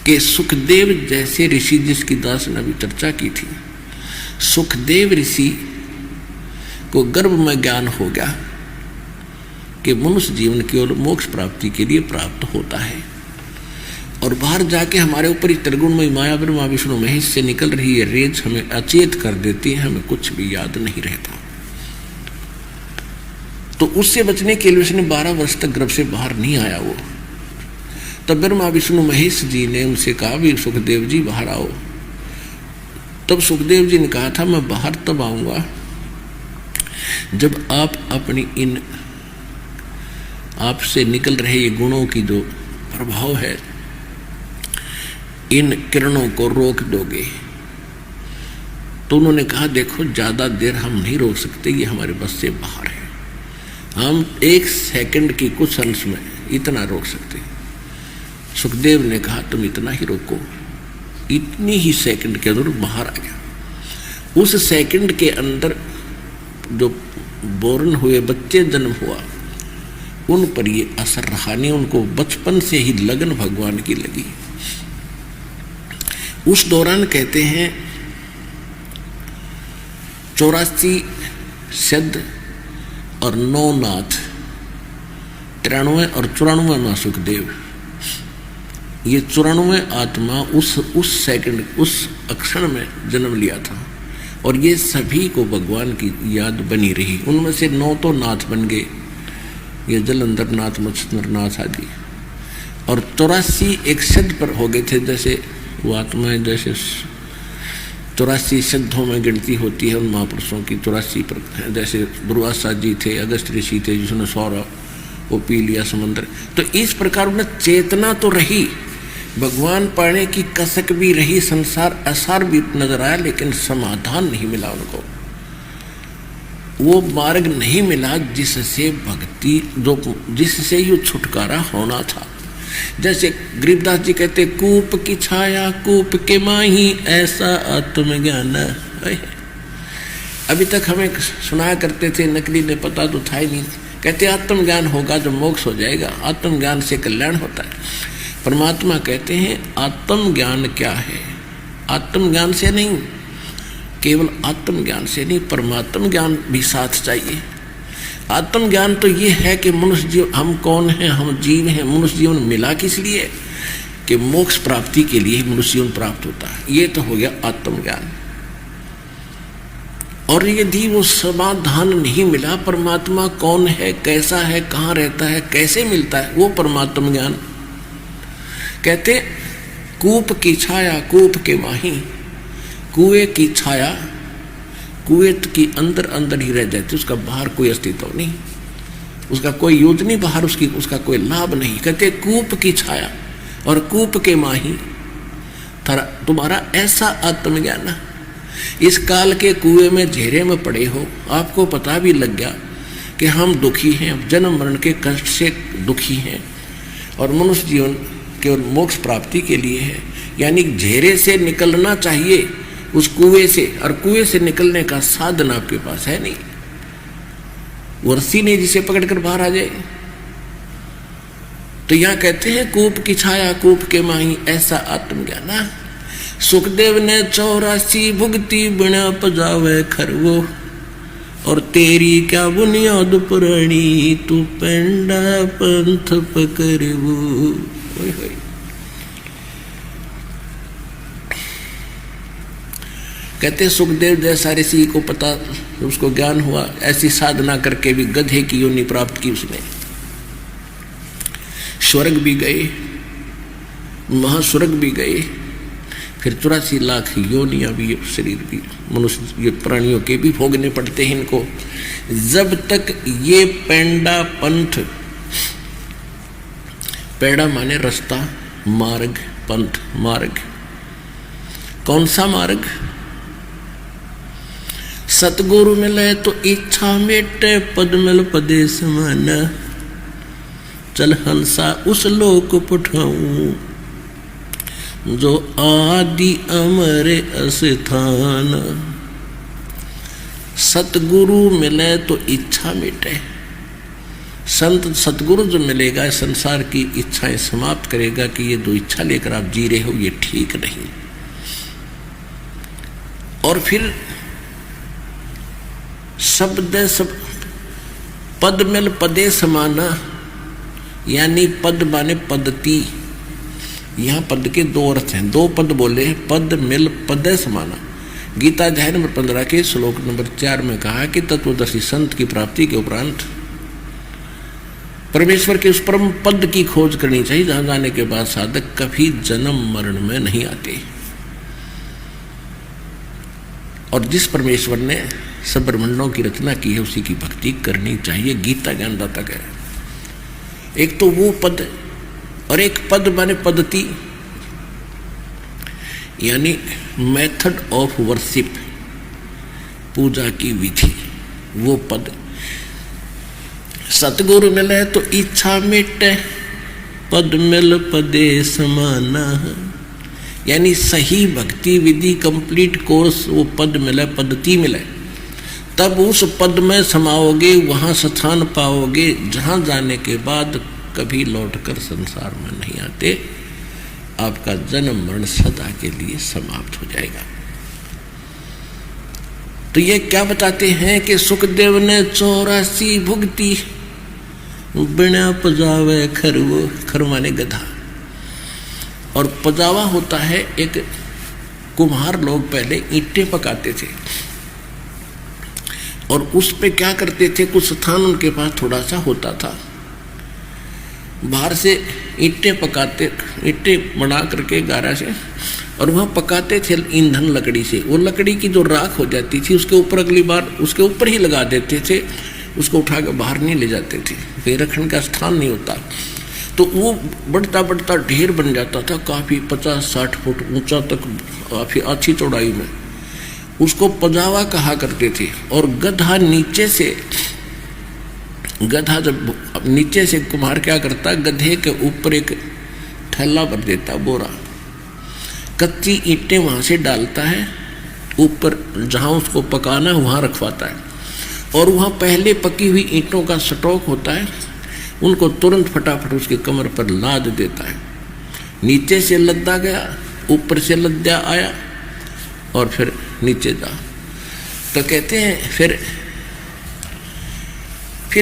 कि सुखदेव जैसे ऋषि, जिसकी दास ने अभी चर्चा की थी, सुखदेव ऋषि को गर्भ में ज्ञान हो गया कि मनुष्य जीवन केवल मोक्ष प्राप्ति के लिए प्राप्त होता है, और बाहर जाके हमारे ऊपर ही त्रिगुणमयी माया ब्रह्मा विष्णु महेश से निकल रही है रेज हमें अचेत कर देती है, हमें कुछ भी याद नहीं रहता। तो उससे बचने के लिए उसने 12 वर्ष तक गर्भ से बाहर नहीं आया वो। तब ब्रह्मा विष्णु महेश जी ने उनसे कहा भी सुखदेव जी बाहर आओ। तब सुखदेव जी ने कहा था मैं बाहर तब आऊंगा जब आप अपनी इन आपसे निकल रहे ये गुणों की जो प्रभाव है, इन किरणों को रोक दोगे। तो उन्होंने कहा देखो ज्यादा देर हम नहीं रोक सकते, ये हमारे बस से बाहर है, हम 1 सेकंड की कुछ अंश में इतना रोक सकते। सुखदेव ने कहा तुम इतना ही रोको। इतनी ही सेकंड के अंदर बाहर आ गया। उस सेकंड के अंदर जो बोर्न हुए बच्चे जन्म हुआ उन पर ये असर रहा नहीं, उनको बचपन से ही लगन भगवान की लगी। उस दौरान कहते हैं 84 सिद्ध और 9 नाथ, 93 और 94 मां सुखदेव, ये 94 आत्मा उस सेकंड उस अक्षण में जन्म लिया था, और ये सभी को भगवान की याद बनी रही। उनमें से 9 तो नाथ बन गए, ये जलंधर नाथ, मत्स्येंद्र नाथ आदि, और 84 एक सिद्ध पर हो गए थे। जैसे वो आत्माएं जैसे 84 सिद्धों में गिनती होती है उन महापुरुषों की, 84 पर, जैसे दुर्वासा जी थे, अगस्त ऋषि थे जिसने 100 वो पी लिया समंदर। तो इस प्रकार उन्हें चेतना तो रही, भगवान पाने की कसक भी रही, संसार असार भी नजर आया, लेकिन समाधान नहीं मिला उनको। वो मार्ग नहीं मिला जिससे भक्ति, जो जिससे ये छुटकारा होना था। जैसे गरीबदास जी कहते कूप की छाया कूप के माही ऐसा आत्मज्ञान। अभी तक हमें सुनाया करते थे, नकली ने पता तो था ही नहीं। कहते आत्मज्ञान होगा जब मोक्ष हो जाएगा, आत्मज्ञान से कल्याण होता है। परमात्मा कहते हैं आत्मज्ञान क्या है? आत्मज्ञान से नहीं, केवल आत्मज्ञान से नहीं, परमात्म ज्ञान भी साथ चाहिए। आत्मज्ञान तो ये है कि मनुष्य जीव, हम कौन हैं, हम जीव हैं। मनुष्य जीवन मिला किस लिए? कि मोक्ष प्राप्ति के लिए मनुष्य जीवन प्राप्त होता है। ये तो हो गया आत्मज्ञान। और यदि वो समाधान नहीं मिला, परमात्मा कौन है, कैसा है, कहाँ रहता है, कैसे मिलता है, वो परमात्म ज्ञान। कहते कूप की छाया कूप के माही, कुएं की छाया कुएं की अंदर अंदर ही रह जाती, उसका बाहर कोई अस्तित्व नहीं, उसका कोई यूज नहीं बाहर, उसका कोई लाभ नहीं। कहते कूप की छाया और कूप के माही तुम्हारा ऐसा आत्मज्ञान। इस काल के कुएं में घेरे में पड़े हो, आपको पता भी लग गया कि हम दुखी हैं, जन्म मरण के कष्ट से दुखी हैं, और मनुष्य जीवन केवल मोक्ष प्राप्ति के लिए है। यानी घेरे से निकलना चाहिए उस कुएं से, और कुएं से निकलने का साधन आपके पास है नहीं, वो रस्सी नहीं जिसे पकड़कर बाहर आ जाए। तो यहां कहते हैं कूप की छाया कूप के माही ऐसा आत्मज्ञान। सुखदेव ने 84 भुगती बिना पजावे खरवो, और तेरी क्या बुनियाद पुरानी तू पेंडा पंथ पकड़वो। कहते सुखदेव जैसा ऋषि को पता, उसको ज्ञान हुआ, ऐसी साधना करके भी गधे की योनि प्राप्त की उसने। स्वर्ग भी गए, महास्वर्ग भी गए, फिर 84 लाख योनियां भी, शरीर भी, मनुष्य ये प्राणियों के भी भोगने पड़ते हैं इनको, जब तक ये पेंडा पंथ, पेड़ा माने रास्ता, मार्ग, पंथ मार्ग, कौन सा मार्ग? सतगुरु मिले तो इच्छा मेटे, पद मिल पदे समान, चल हंसा उस लोक पठाऊं जो आदि अमर स्थान। सतगुरु मिले तो इच्छा मिटे, संत सतगुरु जो मिलेगा संसार की इच्छाएं समाप्त करेगा कि ये जो इच्छा लेकर आप जी रहे हो ये ठीक नहीं। और फिर शब्द सब पद मिल पदे समाना, यानी पद माने पद्धति। यहां पद के दो अर्थ हैं, दो पद बोले, पद मिल पदे समाना। गीता अध्याय नंबर 15 के श्लोक नंबर 4 में कहा कि तत्वदर्शी संत की प्राप्ति के उपरांत परमेश्वर के उस परम पद की खोज करनी चाहिए जहां जाने के बाद साधक कभी जन्म मरण में नहीं आते। और जिस परमेश्वर ने सब ब्रह्मांडों की रचना की है उसी की भक्ति करनी चाहिए, गीता ज्ञानदाता कह रहे। एक तो वो पद और एक पद माने पद्धति, यानी मेथड ऑफ वर्शिप, पूजा की विधि, वो पद। सतगुरु मिले तो इच्छा मिटे, पद मिल पदे समाना, यानी सही भक्ति विधि कंप्लीट कोर्स वो पद मिले, पद्धति मिले, तब उस पद में समाओगे, वहां स्थान पाओगे जहां जाने के बाद कभी लौटकर संसार में नहीं आते। आपका जन्म मरण सदा के लिए समाप्त हो जाएगा। तो ये क्या बताते हैं कि सुखदेव ने 84 भुगती, बिना पजावे खरवो, खर माने गधा। और पजावा होता है एक कुम्हार लोग पहले ईंटें पकाते थे और उस पे क्या करते थे, कुछ स्थान उनके पास थोड़ा सा होता था, बाहर से ईंटें पकाते, ईंटें बना करके गारा से, और वहाँ पकाते थे ईंधन लकड़ी से। वो लकड़ी की जो राख हो जाती थी उसके ऊपर अगली बार उसके ऊपर ही लगा देते थे, उसको उठा कर बाहर नहीं ले जाते थे, फिर रखने का स्थान नहीं होता। तो वो बढ़ता बढ़ता ढेर बन जाता था, काफ़ी 50-60 फुट ऊंचा तक, काफ़ी अच्छी चौड़ाई में। उसको पजावा कहा करते थे। और गधा नीचे से, गधा जब नीचे से कुम्हार क्या करता, गधे के ऊपर एक थैला भर देता, बोरा, कच्ची ईंटें वहाँ से डालता है, ऊपर जहाँ उसको पकाना है वहाँ रखवाता है, और वहाँ पहले पकी हुई ईंटों का स्टॉक होता है, उनको तुरंत फटाफट उसके कमर पर लाद देता है। नीचे से लद्दा गया, ऊपर से लद्दा आया, और फिर नीचे जा। तो कहते हैं फिर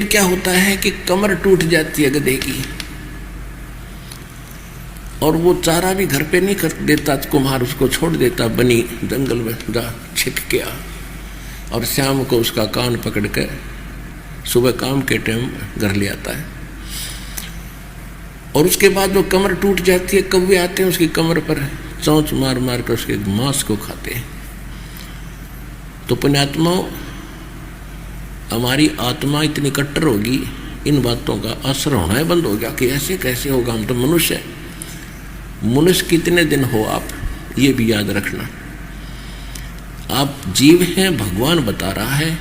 क्या होता है कि कमर टूट जाती है गधे की, और वो चारा भी घर पे नहीं कर देता, कुम्हार उसको छोड़ देता, बनी जंगल में जा छिप के आ, और शाम को उसका कान पकड़ कर सुबह काम के टाइम घर ले आता है। और उसके बाद वो कमर टूट जाती है, कौवे आते हैं उसकी कमर पर चोंच मार मार कर उसके मांस को खाते हैं। तो पुण्यात्माओं, हमारी आत्मा इतनी कट्टर होगी, इन बातों का असर होना ही बंद हो गया कि ऐसे कैसे होगा, हम तो मनुष्य हैं। मनुष्य कितने दिन हो आप, ये भी याद रखना। आप जीव हैं, भगवान बता रहा है,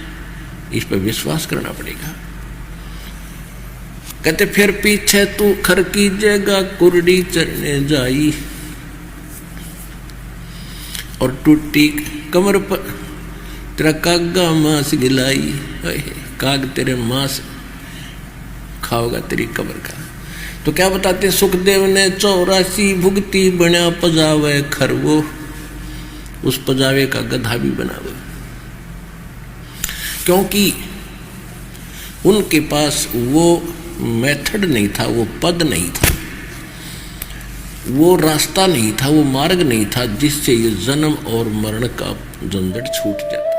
इस पर विश्वास करना पड़ेगा। कहते फिर पीछे तू खर की जगह कुरडी चरने जाई, और टूटी कमर पर तेरा कागा मांस गिलाई, काग तेरे मांस खाओगा तेरी कमर का। तो क्या बताते, सुखदेव ने 84 भुगती, बना पजावे खरवो, उस पजावे का गधा भी बनावे, क्योंकि उनके पास वो मेथड नहीं था, वो पद नहीं था, वो रास्ता नहीं था, वो मार्ग नहीं था जिससे ये जन्म और मरण का झंझट छूट जाए।